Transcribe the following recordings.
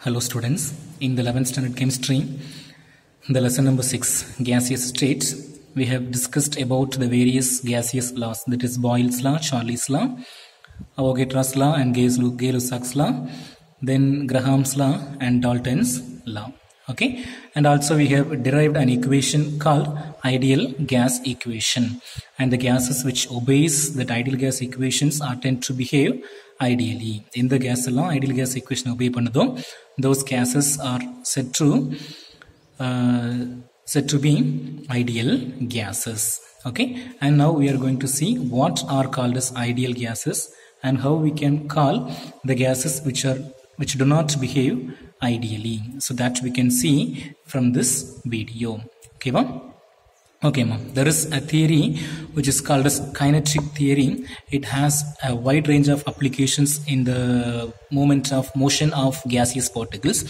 Hello students, in the 11th standard chemistry, the lesson number 6, gaseous states, we have discussed about the various gaseous laws, that is Boyle's law, Charlie's law, Avogadro's law and Gay-Lussac's law, then Graham's law and Dalton's law. Okay, and also we have derived an equation called ideal gas equation, and the gases which obeys that ideal gas equations are tend to behave ideally. In the gas law, ideal gas equation obey pannadho, those gases are said to be ideal gases. Okay, and now we are going to see what are called as ideal gases and how we can call the gases which do not behave ideally. So that we can see from this video. Okay, ma'am? Okay, ma'am. There is a theory which is called as kinetic theory. It has a wide range of applications in the motion of gaseous particles.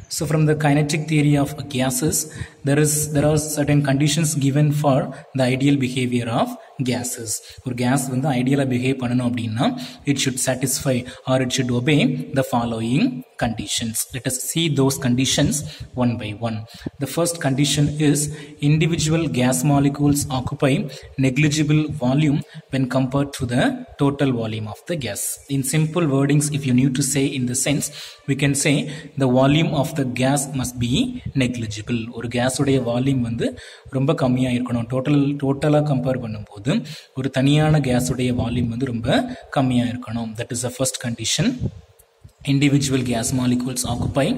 So from the kinetic theory of gases, there are certain conditions given for the ideal behavior of gases. Or gas when the ideal behave pananum abdina, it should satisfy or it should obey the following conditions. Let us see those conditions one by one. The first condition is individual gas molecules occupy negligible volume when compared to the total volume of the gas. In simple wordings, if you need to say in the sense, we can say the volume of the gas must be negligible. Or gas உடைய volume வந்து ரொம்ப கம்மியா இருக்கணும். டோட்டலா compare பண்ணும்போது ஒரு தனியான case உடைய வால்யூம் வந்து ரொம்ப கம்மியா இருக்கணும். That is the first condition. Individual gas molecules occupy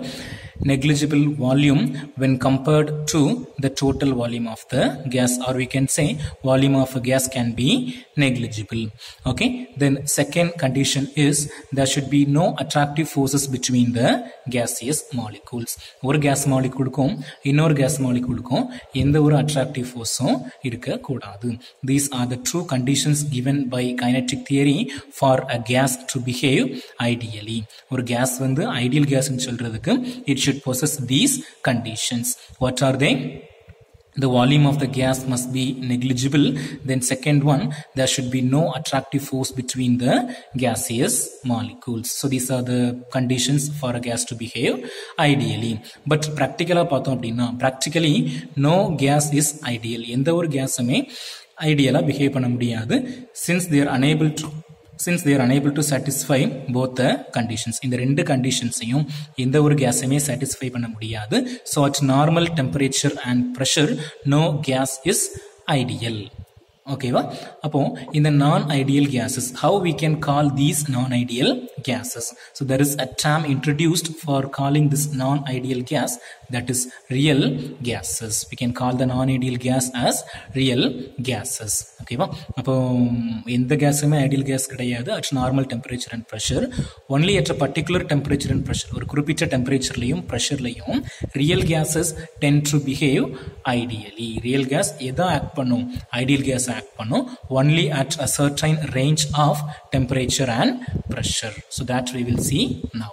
negligible volume when compared to the total volume of the gas, or we can say volume of a gas can be negligible. Okay, then second condition is there should be no attractive forces between the gaseous molecules. ஒரு gas moleculeக்கும் இன்னொரு gas moleculeக்கும் எந்த ஒரு attractive forceம் இருக்க கூடாது. These are the true conditions given by kinetic theory for a gas to behave ideally. ஒரு gas வந்து ideal gas ன்னு சொல்றதுக்கு it should possess these conditions. What are they? The volume of the gas must be negligible. Then second one, there should be no attractive force between the gaseous molecules. So these are the conditions for a gas to behave ideally. But practically no gas is ideal. எந்த ஒரு கேஸுமே ஐடியலா behave பண்ண முடியாது, since they are unable to satisfy both the conditions. இந்த ரெண்டு கண்டிஷன்ஸையும் எந்த ஒரு கேஸையுமே satisfy பண்ண முடியாது. So at normal temperature and pressure, no gas is ideal. Okay, அப்போ இந்த non-ideal gases, how we can call these non-ideal gases? So there is a term introduced for calling this non-ideal gas, that is real gases. We can call the non-ideal gas as real gases. Okay, அப்போ எந்த கேஸுமே ideal gas கிடையாது at normal temperature and pressure. Only at a particular temperature and pressure, ஒரு குறிப்பிட்ட டெம்பரேச்சர்லையும் ப்ரெஷர்லையும் real gases tend to behave ideally. Real gas எதா act பண்ணும்? Ideal gas act பண்ணும் only at a certain range of temperature and pressure. So that we will see now.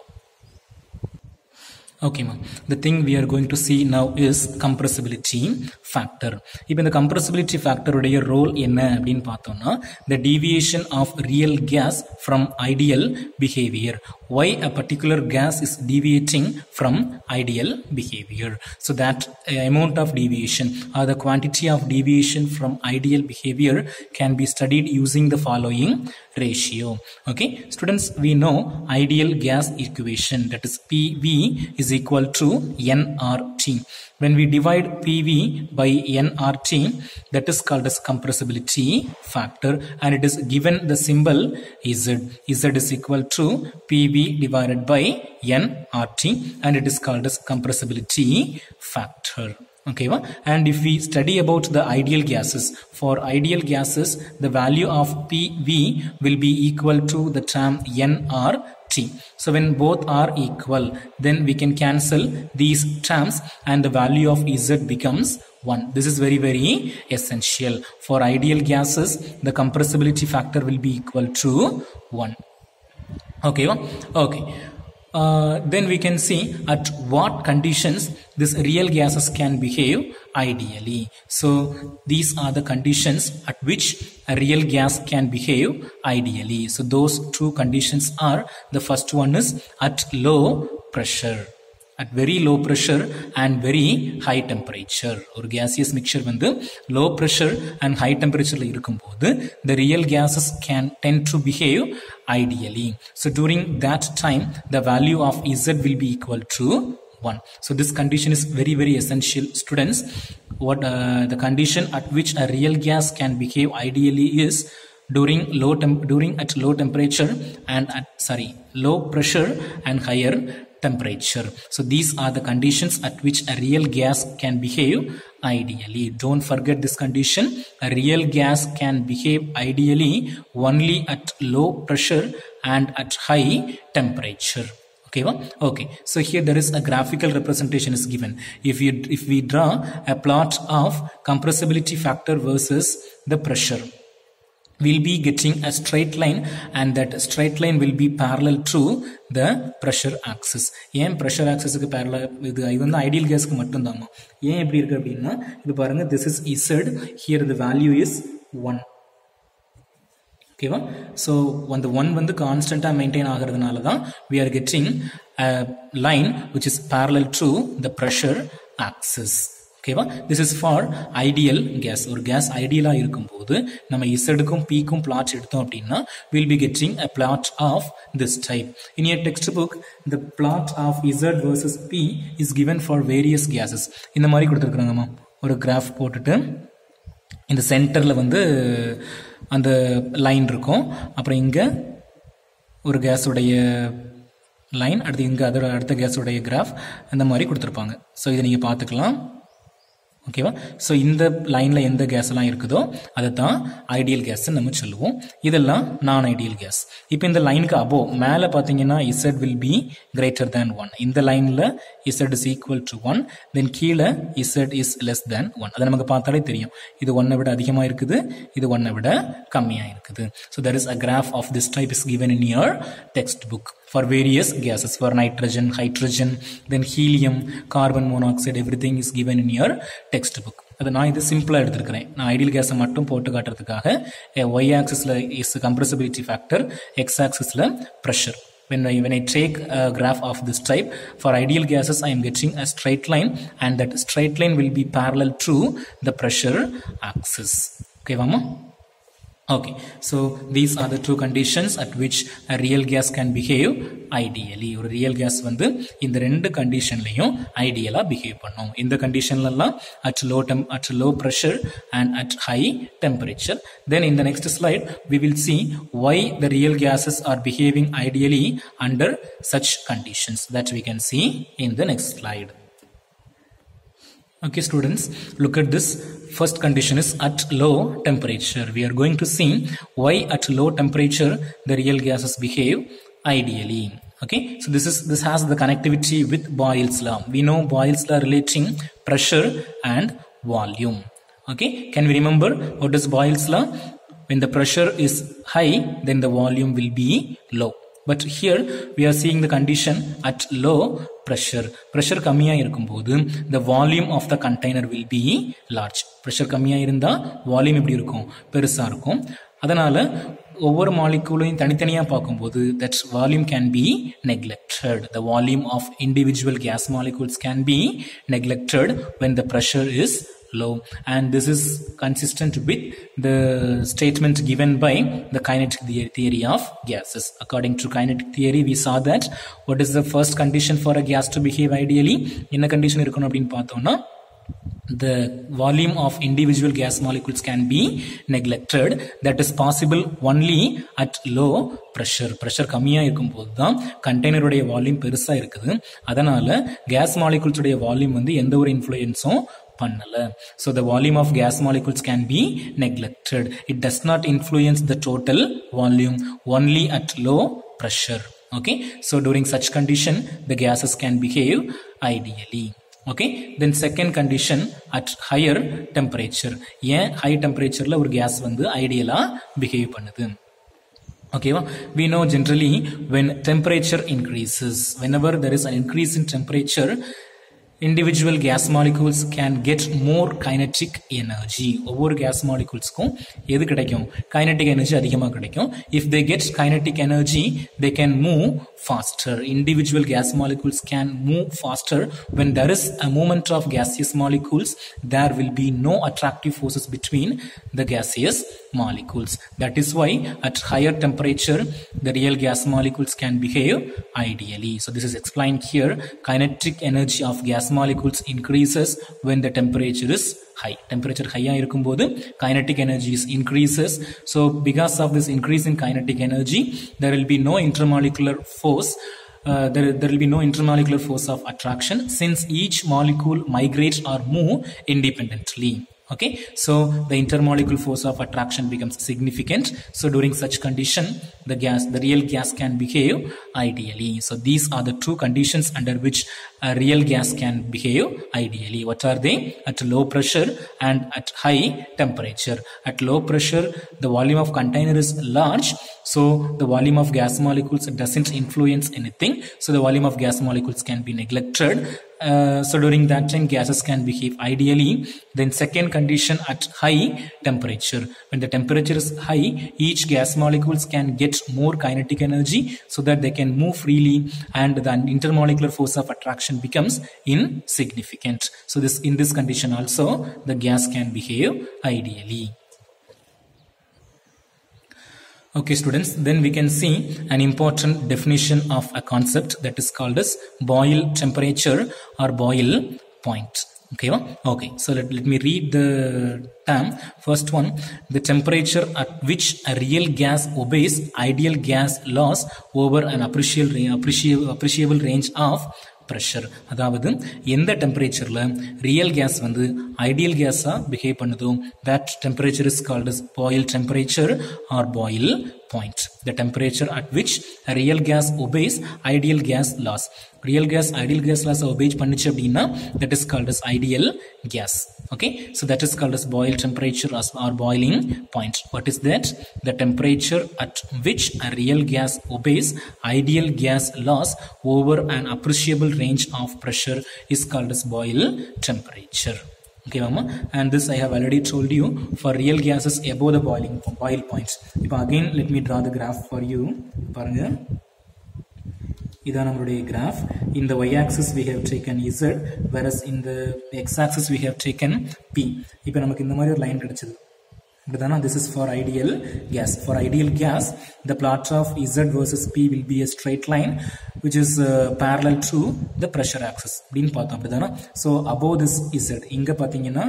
Okay, ma'am. The thing we are going to see now is compressibility factor. இப்போ இந்த compressibility factor உடைய role என்ன அப்படின்னு பார்த்தோம்னா, the deviation of real gas from ideal behavior. Why a particular gas is deviating from ideal behavior? So that amount of deviation or the quantity of deviation from ideal behavior can be studied using the following ratio. Okay, students, we know ideal gas equation, that is PV is equal to nRT. When we divide PV by nRT, that is called as compressibility factor, and it is given the symbol Z. Z is equal to PV divided by nRT, and it is called as compressibility factor. Okay, and if we study about the ideal gases, for ideal gases the value of PV will be equal to the term nRT. So when both are equal, then we can cancel these terms and the value of Z becomes 1. This is very, very essential. For ideal gases, the compressibility factor will be equal to 1. Okay, okay. Then we can see at what conditions these real gases can behave ideally. So these are the conditions at which a real gas can behave ideally. So those two conditions are, the first one is at low pressure. at very low pressure and very high temperature. Or gaseous mixture வந்து low pressure and high temperature la irukumbodhu the real gases can tend to behave ideally. So during that time the value of Z will be equal to 1. So this condition is very essential, students. What the condition at which a real gas can behave ideally is during at low temperature and at low pressure and higher temperature. So these are the conditions at which a real gas can behave ideally. Don't forget this condition. A real gas can behave ideally only at low pressure and at high temperature. Okay, so here there is a graphical representation is given. If we draw a plot of compressibility factor versus the pressure, we'll be getting a straight line, and that straight line will be parallel to the pressure axis. ஏன் pressure axis க்கு parallel இது வந்து ideal gas க்கு மட்டும் தான். ஏன் இப்படி இருக்கு அப்படின்னா இது பாருங்க, this is Z, here the value is 1. So when the 1 வந்து constant maintain ஆகிறதுனால தான் we are getting a line which is parallel to the pressure axis. This is for ideal gas. ஒரு gas ideal இருக்கும்போது நம்ம Z-க்கும் P-க்கும் plot எடுத்தோம் அப்படின்னா we'll be getting a plot of this type. In your textbook, the plot of Z versus P is given for various gases. இந்த மாதிரி கொடுத்திருக்காங்கம்மா. ஒரு graph போட்டுட்டு இந்த சென்டர்ல வந்து அந்த லைன் இருக்கும், அப்புறம் இங்க ஒரு கேஸ் உடைய லைன், அடுத்து இங்க அடுத்த கேஸ் உடைய கிராஃப் அந்த மாதிரி கொடுத்திருப்பாங்க. ஸோ இதை நீங்க பார்த்துக்கலாம். ஓகேவா? ஸோ இந்த லைன்ல எந்த கேஸ் எல்லாம் இருக்குதோ அதை தான் ஐடியல் கேஸ் நம்ம சொல்லுவோம். இதெல்லாம் நான் ஐடியல் கேஸ். இப்போ இந்த லைனுக்கு அபோ மேல பாத்தீங்கன்னா Z will be greater than 1. இந்த லைன்ல Z is equal to 1. தென் கீழே Z is less than 1. அதை நமக்கு பார்த்தாலே தெரியும். இது 1 விட அதிகமா இருக்குது, இது 1 விட கம்மியா இருக்குது. So there is a graph of this type is given in your textbook for various gases, for nitrogen, hydrogen, then helium, carbon monoxide, everything is given in your textbook. அது நான் இது சிம்பிளா எடுத்துக்கிறேன். நான் ஐடியல் கேஸை மட்டும் போட்டு காட்டுறதுக்காக y axisல is compressibility factor, x axisல pressure. When I take a graph of this type, for ideal gases I am getting a straight line, and that straight line will be parallel to the pressure axis. Okay, Vama? Okay, so these are the two conditions at which a real gas can behave ideally. ஒரு real gas வந்து இந்த ரெண்டு கண்டிஷன்லயும் ஐடியலா behave பண்ணும். இந்த கண்டிஷன்லாம் at low pressure and at high temperature. Then in the next slide we will see why the real gases are behaving ideally under such conditions. That we can see in the next slide. Okay, students, look at this. First condition is at low temperature. We are going to see why at low temperature the real gases behave ideally. Okay, so this has the connectivity with Boyle's law. We know Boyle's law relating pressure and volume. Okay, can we remember what is Boyle's law? When the pressure is high, then the volume will be low. But here we are seeing the condition at low pressure. Pressure கம்மியா இருக்கும்போது the volume of the container will be large. Pressure கம்மியா இருந்தா volume எப்படி இருக்கும்? பெருசா இருக்கும். அதனால ஒவ்வொரு மாலிக்யூலையும் தனித்தனியா பார்க்கும்போது that volume can be neglected. The volume of individual gas molecules can be neglected when the pressure is low, and this is consistent with the statement given by the kinetic theory of gases. According to kinetic theory, we saw that what is the first condition for a gas to behave ideally? In a condition irukonu appdin paathona, the volume of individual gas molecules can be neglected. That is possible only at low pressure. Pressure கம்மியா இருக்கும்போது தான் container உடைய volume பெருசா இருக்குது. அதனால case molecules உடைய volume வந்து எந்த ஒரு இன்ஃப்ளூயன்ஸும் பண்ணல. So the volume of gas molecules can be neglected. It does not influence the total volume, only at low pressure. Okay, so during such condition the gases can behave ideally. Okay, then second condition at higher temperature. ஏன் high temperatureல ஒரு gas வந்து ஐடியலா behave பண்ணுது? Okay, we know generally when temperature increases, whenever there is an increase in temperature, individual gas molecules can get more kinetic energy. ஒவ்வொரு gas moleculesக்கும் எது கிடைக்கும்? kinetic energy அதிகமா கிடைக்கும். If they get kinetic energy, they can move faster. Individual gas molecules can move faster. When there is a movement of gaseous molecules, there will be no attractive forces between the gaseous molecules. That is why at higher temperature, the real gas molecules can behave ideally. So this is explained here. Kinetic energy of gas molecules increases when the temperature is high. Temperature high irukumbodhu kinetic energy increases. So because of this increase in kinetic energy, there will be no intermolecular force. There will be no intermolecular force of attraction, since each molecule migrates or move independently. Okay, so the intermolecular force of attraction becomes significant. So during such condition, the real gas can behave ideally. So these are the two conditions under which a real gas can behave ideally. What are they? At low pressure and at high temperature. At low pressure, the volume of container is large, so the volume of gas molecules doesn't influence anything. So the volume of gas molecules can be neglected. So during that time, gases can behave ideally. Then second condition, at high temperature. When the temperature is high, each gas molecules can get more kinetic energy so that they can move freely, and the intermolecular force of attraction becomes insignificant. So in this condition also, the gas can behave ideally. Okay students, then we can see an important definition of a concept that is called as boil temperature or boil point. Okay, so let me read the term. First one, the temperature at which a real gas obeys ideal gas laws over an appreciable range of pressure. அதாவது எந்த டெம்பரேச்சர்ல real case வந்து ideal கேஸா behave பண்ணுதோ that temperature is called as boil temperature or boil point. The temperature at which a real gas obeys ideal gas laws. Real gas ideal gas laws obey பண்ணுச்சு அப்படின்னா that is called as ideal gas. Okay, so that is called as boil temperature or boiling point. What is that? The temperature at which a real gas obeys ideal gas laws over an appreciable range of pressure is called as boil temperature. Okay, mama, and this I have already told you for real gases above the boil points. Now again let me draw the graph for you. பாருங்க, இதான் நம்மளுடைய graph. In the y-axis we have taken Z, whereas in the x-axis we have taken P. இப்போ நமக்கு இந்த மாதிரி ஒரு line கிடைச்சது. This is for ideal gas. For ideal gas, the plot of Z versus P will be a straight line which is parallel to the pressure axis. So above this Z, inga pathina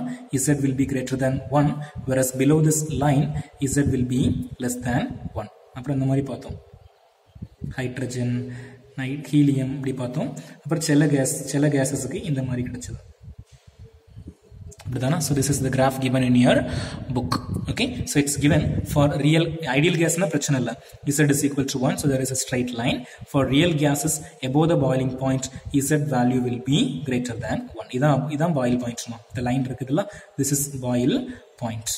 Z will be greater than 1, whereas below this line Z will be less than 1. Apra indha mari paathom. Hydrogen, helium இப்படி பார்த்தோம். அப்புறம் செல்ல கேஸஸ்க்கு இந்த மாதிரி கிடைச்சது. So this is the graph given in your book. Okay, so it's given for real ideal gas na prachana illa. Z is equal to 1, so there is a straight line. For real gases above the boiling point, Z value will be greater than 1. இதான் boil point. The line இருக்குதுல்ல, this is boil point.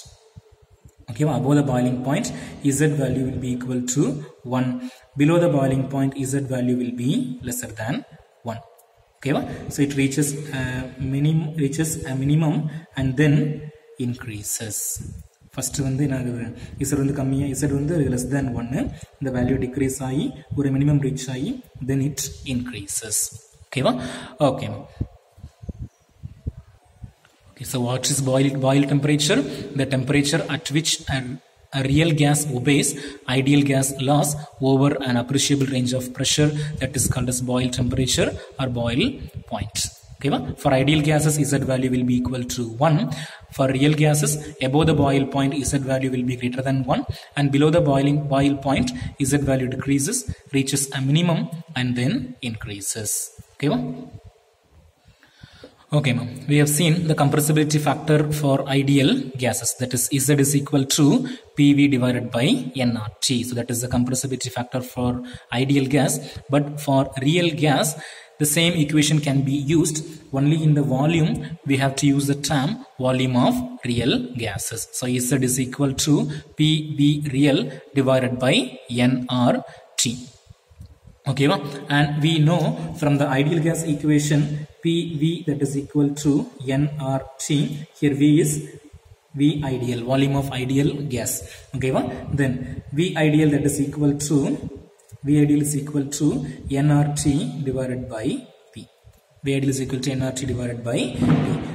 Okay, above the boiling point, Z value will be equal to 1. Below the boiling point, Z value will be lesser than 1. Okay, so it reaches a minimum and then increases. First வந்து Z வந்து கம்மியா, Z வந்து less than 1, the value decrease ஆகி ஒரு minimum reach ஆகி then it increases. Okay, okay. Okay, so what is boil temperature? The temperature at which a real gas obeys ideal gas laws over an appreciable range of pressure, that is called as boil temperature or boil point. Okay, for ideal gases Z value will be equal to 1. For real gases above the boil point, Z value will be greater than 1, and below the boil point Z value decreases, reaches a minimum and then increases. Okay, okay, ma'am. We have seen the compressibility factor for ideal gases, that is Z is equal to PV divided by nRT. So that is the compressibility factor for ideal gas. But for real gas, the same equation can be used. Only in the volume we have to use the term volume of real gases. So Z is equal to PV real divided by nRT. Okay, and we know from the ideal gas equation PV that is equal to nRT. Here V is V ideal, volume of ideal gas. Okay, then V ideal that is equal to nRT divided by P. V ideal is equal to nRT divided by P.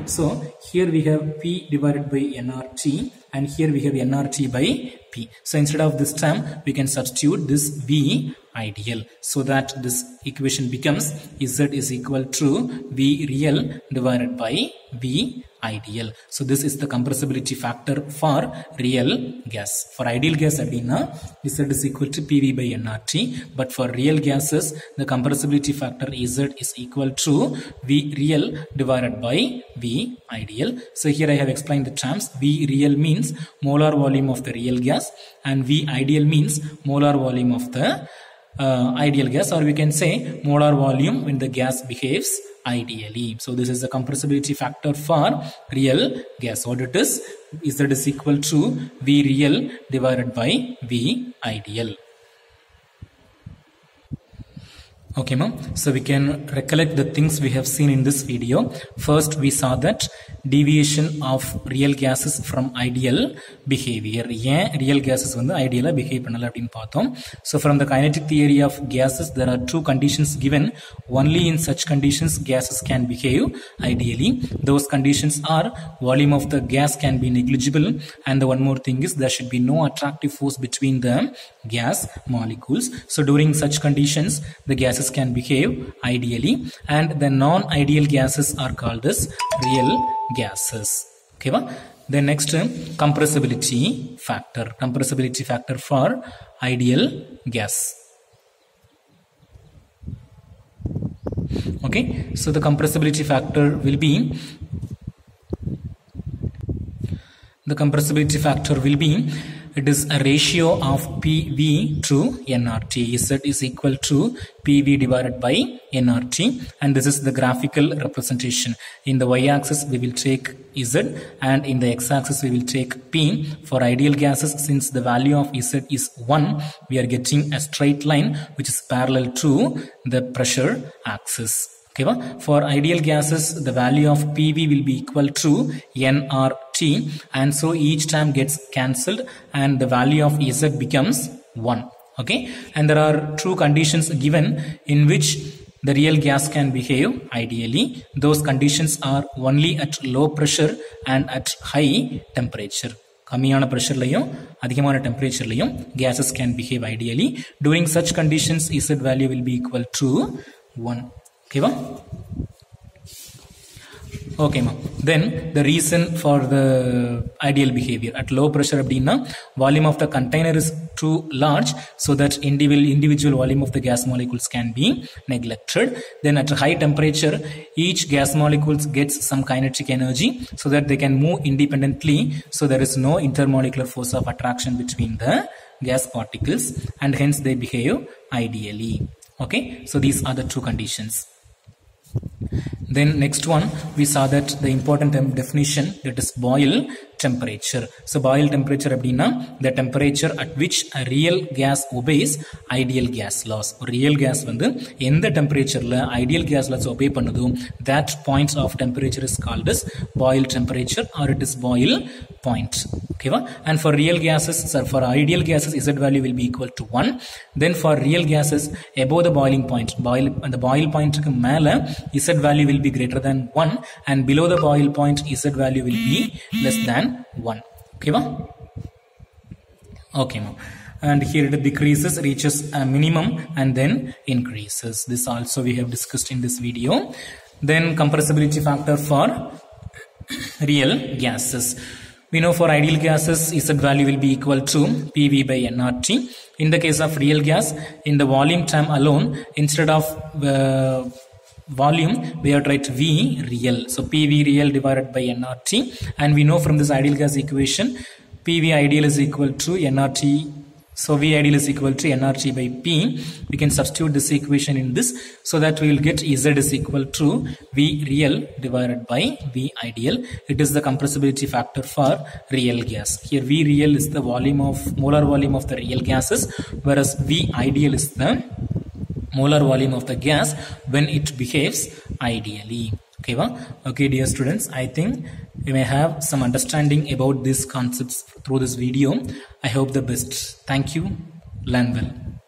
So here we have P divided by nRT, and here we have nRT by P. So instead of this term, we can substitute this V ideal, so that this equation becomes Z is equal to V real divided by V ideal. So this is the compressibility factor for real gas. For ideal gas abdina, Z is equal to PV by nRT, but for real gases, the compressibility factor Z is equal to V real divided by V ideal. So here I have explained the terms. V real means molar volume of the real gas, and V ideal means molar volume of the ideal gas, or we can say molar volume when the gas behaves ideally. So this is the compressibility factor for real gas. What it is Z is equal to V real divided by V ideal. Okay, ma'am. So we can recollect the things we have seen in this video. First, we saw that deviation of real gases from ideal behavior. Real gases ideal behave pannala appdin paathom. So from the kinetic theory of gases, there are two conditions given. Only in such conditions gases can behave ideally. Those conditions are volume of the gas can be negligible, and the one more thing is there should be no attractive force between the gas molecules. So during such conditions, the gases can behave ideally, and the non-ideal gases are called as real gases. Okay, then next, compressibility factor. Compressibility factor for ideal gas. Okay, so the compressibility factor will be it is a ratio of PV to nRT. Z is equal to PV divided by nRT, and this is the graphical representation. In the y-axis we will take Z, and in the x-axis we will take P. For ideal gases, since the value of Z is 1, we are getting a straight line which is parallel to the pressure axis. Okay, for ideal gases, the value of PV will be equal to nRT, and so each term gets cancelled and the value of Z becomes 1. Okay, and there are two conditions given in which the real gas can behave ideally. Those conditions are only at low pressure and at high temperature. கம்மியான பிரஷர்லையும் அதிகமான டெம்பரேச்சர்லையும் gases can behave ideally. During such conditions, Z value will be equal to 1. Okay, okay, ma'am. Then the reason for the ideal behavior at low pressure abdina, volume of the container is too large, so that individual volume of the gas molecules can be neglected. Then at high temperature, each gas molecules gets some kinetic energy so that they can move independently, so there is no intermolecular force of attraction between the gas particles, and hence they behave ideally. Okay, so these are the two conditions. Then next one, we saw that the important definition, that is boil temperature. So boil temperature abdina, the temperature at which a real gas obeys ideal gas laws. Real gas vandu endha temperature la ideal gas laws obey pannudhu, that point of temperature is called as boil temperature, or it is boil point. Okay, and for real gases, for ideal gases, Z value will be equal to 1. Then for real gases, above the boiling point, the boil point ku mela Z value will be greater than 1, and below the boil point Z value will be less than 1. Okay, okay, ma'am. And here it decreases, reaches a minimum, and then increases. This also we have discussed in this video. Then compressibility factor for real gases. We know for ideal gases, Z value will be equal to PV by nRT. In the case of real gas, in the volume term alone, instead of volume, we have to write V real. So PV real divided by nRT, and we know from this ideal gas equation, PV ideal is equal to nRT. So V ideal is equal to nRT by P. We can substitute this equation in this, so that we will get Z is equal to V real divided by V ideal. It is the compressibility factor for real gas. Here V real is the molar volume of the real gases, whereas V ideal is the molar volume of the gas when it behaves ideally. Okay, okay, dear students, I think you may have some understanding about these concepts through this video. I hope the best. Thank you. Learn well.